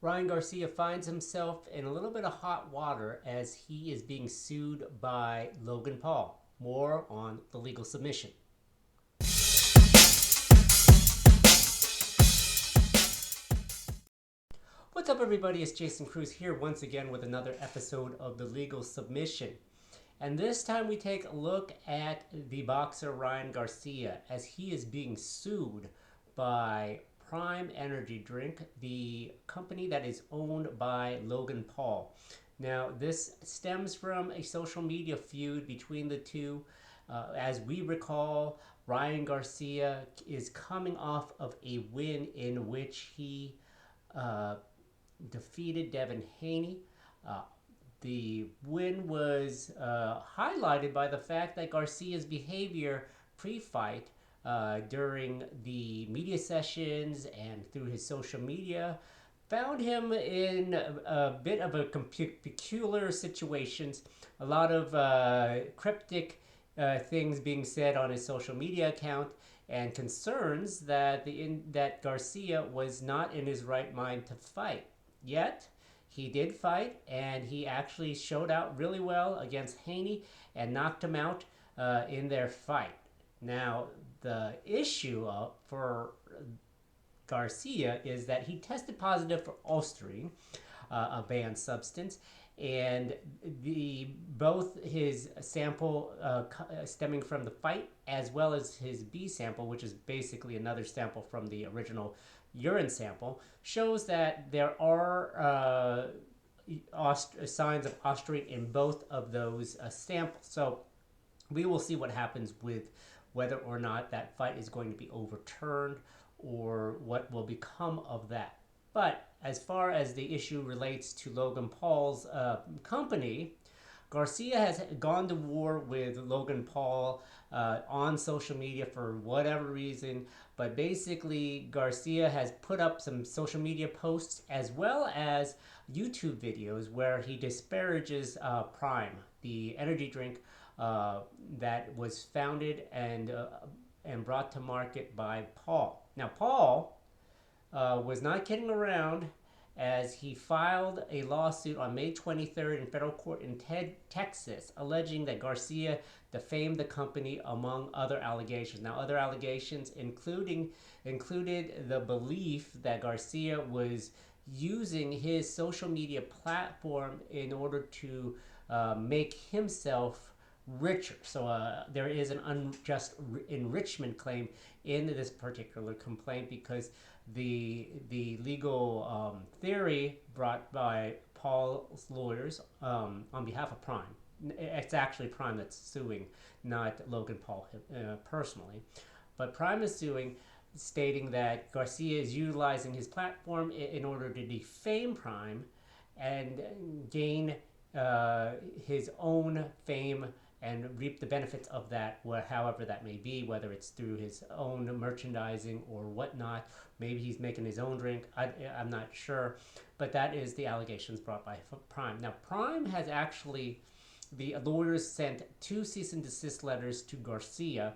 Ryan Garcia finds himself in a little bit of hot water as he is being sued by Logan Paul. More on the legal submission. What's up, everybody? It's Jason Cruz here once again with another episode of the legal submission. And this time we take a look at the boxer Ryan Garcia as he is being sued by Prime Energy Drink, the company that is owned by Logan Paul. Now, this stems from a social media feud between the two. As we recall, Ryan Garcia is coming off of a win in which he uh, defeated Devin Haney. Uh, the win was highlighted by the fact that Garcia's behavior pre-fight during the media sessions and through his social media found him in a bit of a peculiar situations. A lot of cryptic things being said on his social media account, and concerns that that Garcia was not in his right mind to fight. Yet he did fight, and he actually showed out really well against Haney and knocked him out in their fight. Now, the issue for Garcia is that he tested positive for Osterine, a banned substance, and the both his sample stemming from the fight as well as his B sample, which is basically another sample from the original urine sample, shows that there are signs of Osterine in both of those samples. So we will see what happens with whether or not that fight is going to be overturned or what will become of that. But as far as the issue relates to Logan Paul's company, Garcia has gone to war with Logan Paul on social media for whatever reason, but basically Garcia has put up some social media posts as well as YouTube videos where he disparages Prime, the energy drink that was founded and brought to market by Paul. Now, Paul was not kidding around as he filed a lawsuit on May 23rd in federal court in Texas, alleging that Garcia defamed the company among other allegations. Now, other allegations included the belief that Garcia was using his social media platform in order to make himself richer. So there is an unjust enrichment claim in this particular complaint because the legal theory brought by Paul's lawyers on behalf of Prime. It's actually Prime that's suing, not Logan Paul personally. But Prime is suing, stating that Garcia is utilizing his platform in order to defame Prime and gain his own fame and reap the benefits of that, however that may be, whether it's through his own merchandising or whatnot. Maybe he's making his own drink. I'm not sure. But that is the allegations brought by Prime. Now, Prime has actually, the lawyers sent 2 cease and desist letters to Garcia,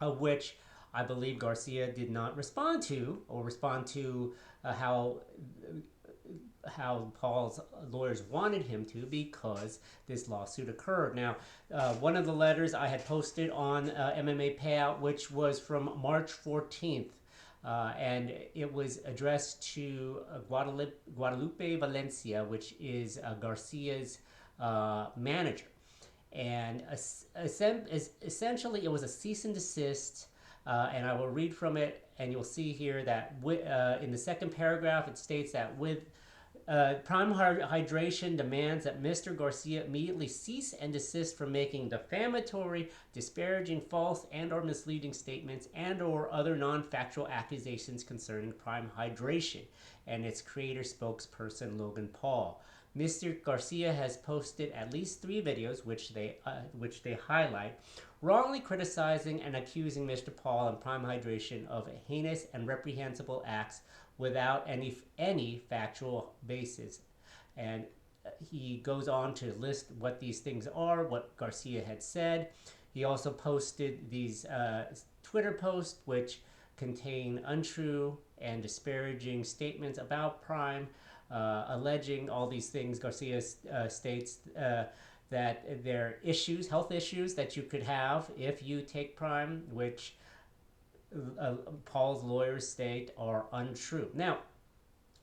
of which I believe Garcia did not respond to, or respond to how Paul's lawyers wanted him to, because this lawsuit occurred. Now, one of the letters I had posted on MMA Payout, which was from March 14th, and it was addressed to Guadalupe Valencia, which is Garcia's manager. And essentially, it was a cease and desist. And I will read from it, and you'll see here that in the second paragraph, it states that with Prime Hydration demands that Mr. Garcia immediately cease and desist from making defamatory, disparaging, false, and/or misleading statements and/or other non-factual accusations concerning Prime Hydration and its creator spokesperson Logan Paul. Mr. Garcia has posted at least 3 videos, which they highlight, wrongly criticizing and accusing Mr. Paul and Prime Hydration of heinous and reprehensible acts without any factual basis. And he goes on to list what these things are, what Garcia had said. He also posted these Twitter posts which contain untrue and disparaging statements about Prime, alleging all these things. Garcia states that there are issues, health issues that you could have if you take Prime, which Paul's lawyers state are untrue. Now,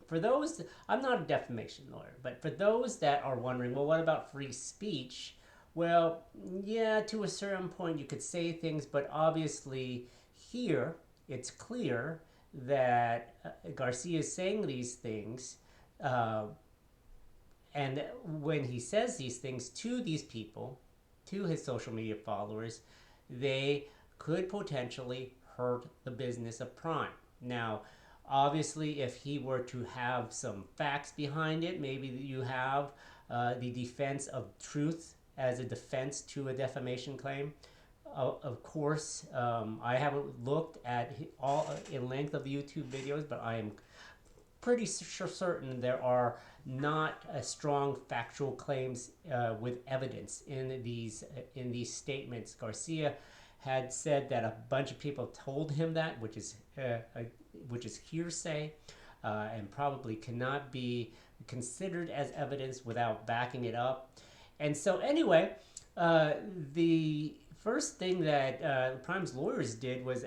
for those, I'm not a defamation lawyer, but for those that are wondering, well, what about free speech? Well, yeah, to a certain point you could say things, but obviously here it's clear that Garcia is saying these things, uh, and when he says these things to these people, to his social media followers, they could potentially hurt the business of Prime. Now, obviously, if he were to have some facts behind it, maybe you have the defense of truth as a defense to a defamation claim. Of course, I haven't looked at all in length of the YouTube videos, but I am pretty certain there are not strong factual claims with evidence in these statements. Garcia had said that a bunch of people told him that, which is hearsay, and probably cannot be considered as evidence without backing it up. And so, anyway, the first thing that Prime's lawyers did was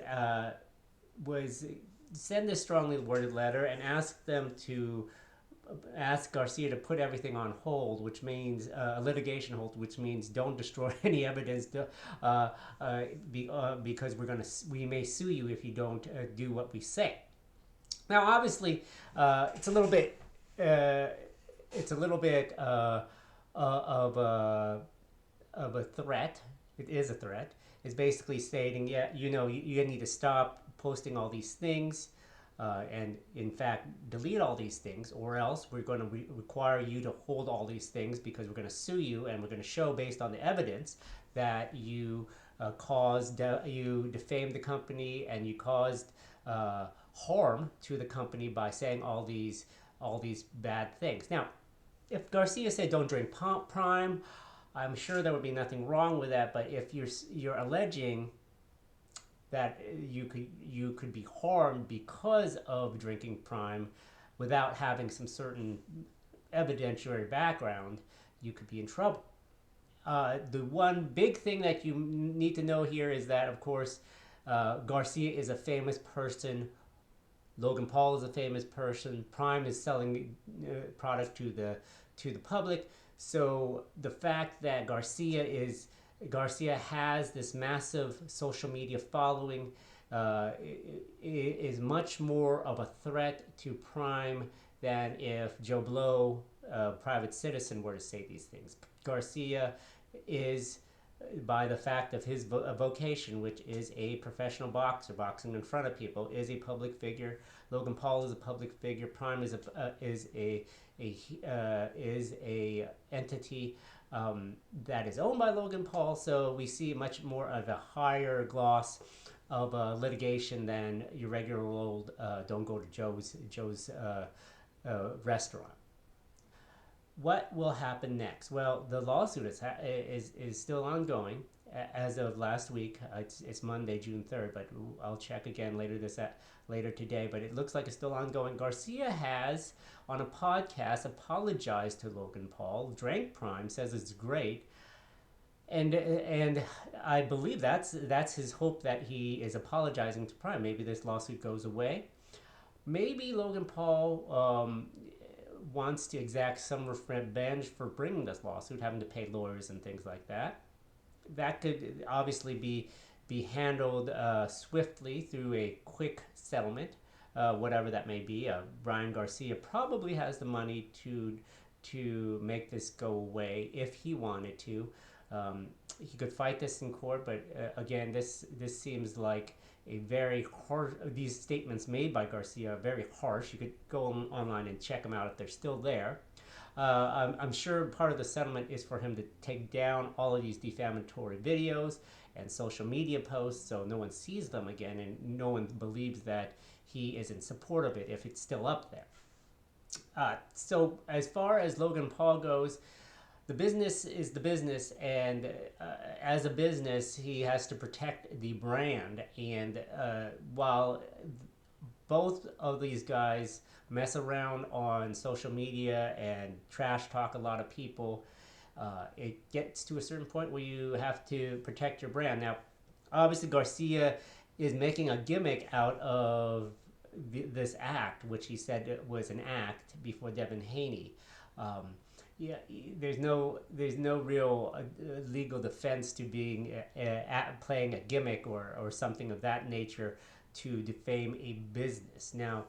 send this strongly worded letter and ask Garcia to put everything on hold, which means a litigation hold, which means don't destroy any evidence because we may sue you if you don't do what we say. Now, obviously, it's a little bit of a threat. It is a threat. It's basically stating, yeah, you need to stop posting all these things, and in fact delete all these things, or else we're going to require you to hold all these things because we're going to sue you, and we're going to show based on the evidence that you you defamed the company and you caused harm to the company by saying all these bad things. Now, if Garcia said don't drink Prime, I'm sure there would be nothing wrong with that. But if you're alleging that you could be harmed because of drinking Prime without having some certain evidentiary background, you could be in trouble. The one big thing that you need to know here is that, of course, Garcia is a famous person. Logan Paul is a famous person. Prime is selling product to the public. So the fact that Garcia has this massive social media following is much more of a threat to Prime than if Joe Blow, a private citizen, were to say these things. Garcia is, by the fact of his vocation, which is a professional boxer, boxing in front of people, is a public figure. Logan Paul is a public figure. Prime is a entity that is owned by Logan Paul. So we see much more of a higher gloss of litigation than your regular old don't go to Joe's restaurant. What will happen next? Well, the lawsuit is still ongoing. As of last week, it's Monday, June 3rd, but I'll check again later today. But it looks like it's still ongoing. Garcia has, on a podcast, apologized to Logan Paul. Drank Prime, says it's great, and I believe that's his hope, that he is apologizing to Prime. Maybe this lawsuit goes away. Maybe Logan Paul wants to exact some revenge for bringing this lawsuit, having to pay lawyers and things like that. That could obviously be handled swiftly through a quick settlement, whatever that may be. Ryan Garcia probably has the money to make this go away if he wanted to. He could fight this in court, but again, this seems like a very harsh. These statements made by Garcia are very harsh. You could go online and check them out if they're still there. I'm sure part of the settlement is for him to take down all of these defamatory videos and social media posts so no one sees them again and no one believes that he is in support of it if it's still up there. So as far as Logan Paul goes, the business is the business, and as a business, he has to protect the brand. And while both of these guys mess around on social media and trash talk a lot of people, it gets to a certain point where you have to protect your brand. Now, obviously, Garcia is making a gimmick out of this act, which he said was an act before Devin Haney. Um, yeah, there's no real legal defense to being playing a gimmick or something of that nature to defame a business. Now,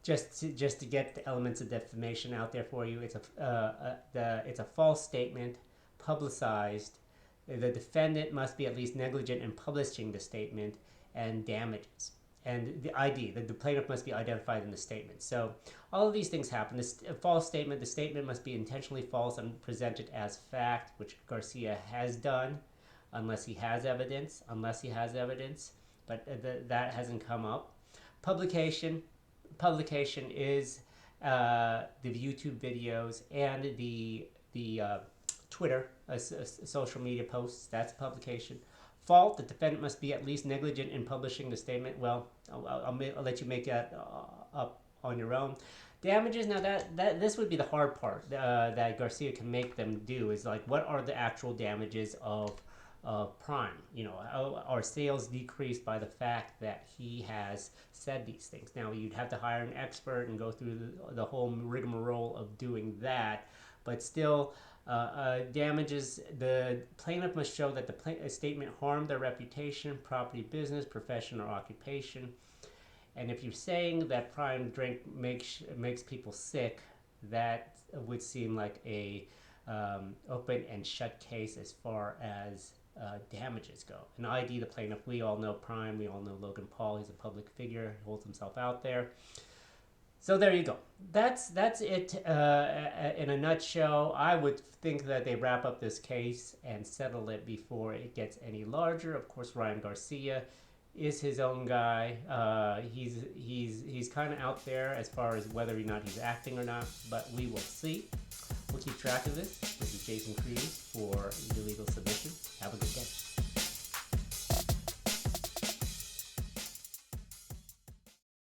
just to get the elements of defamation out there for you, it's a false statement, publicized. The defendant must be at least negligent in publishing the statement, and damages. And the plaintiff must be identified in the statement. So all of these things happen. A false statement, the statement must be intentionally false and presented as fact, which Garcia has done, unless he has evidence. But that hasn't come up. Publication is the YouTube videos and the Twitter, social media posts. That's publication. Fault: the defendant must be at least negligent in publishing the statement. Well, I'll let you make that up on your own. Damages: now that this would be the hard part that Garcia can make them do, is like, what are the actual damages of Prime? Are sales decreased by the fact that he has said these things? Now, you'd have to hire an expert and go through the whole rigmarole of doing that, but still, damages: the plaintiff must show that the statement harmed their reputation, property, business, profession, or occupation. And if you're saying that Prime drink makes people sick, that would seem like a open and shut case as far as damages go. And ID the plaintiff: we all know Prime, we all know Logan Paul. He's a public figure, holds himself out there. So there you go. That's it in a nutshell. I would think that they wrap up this case and settle it before it gets any larger. Of course, Ryan Garcia is his own guy. He's kind of out there as far as whether or not he's acting or not, but we will see. We'll keep track of this. This is Jason Cruz for Illegal Submission.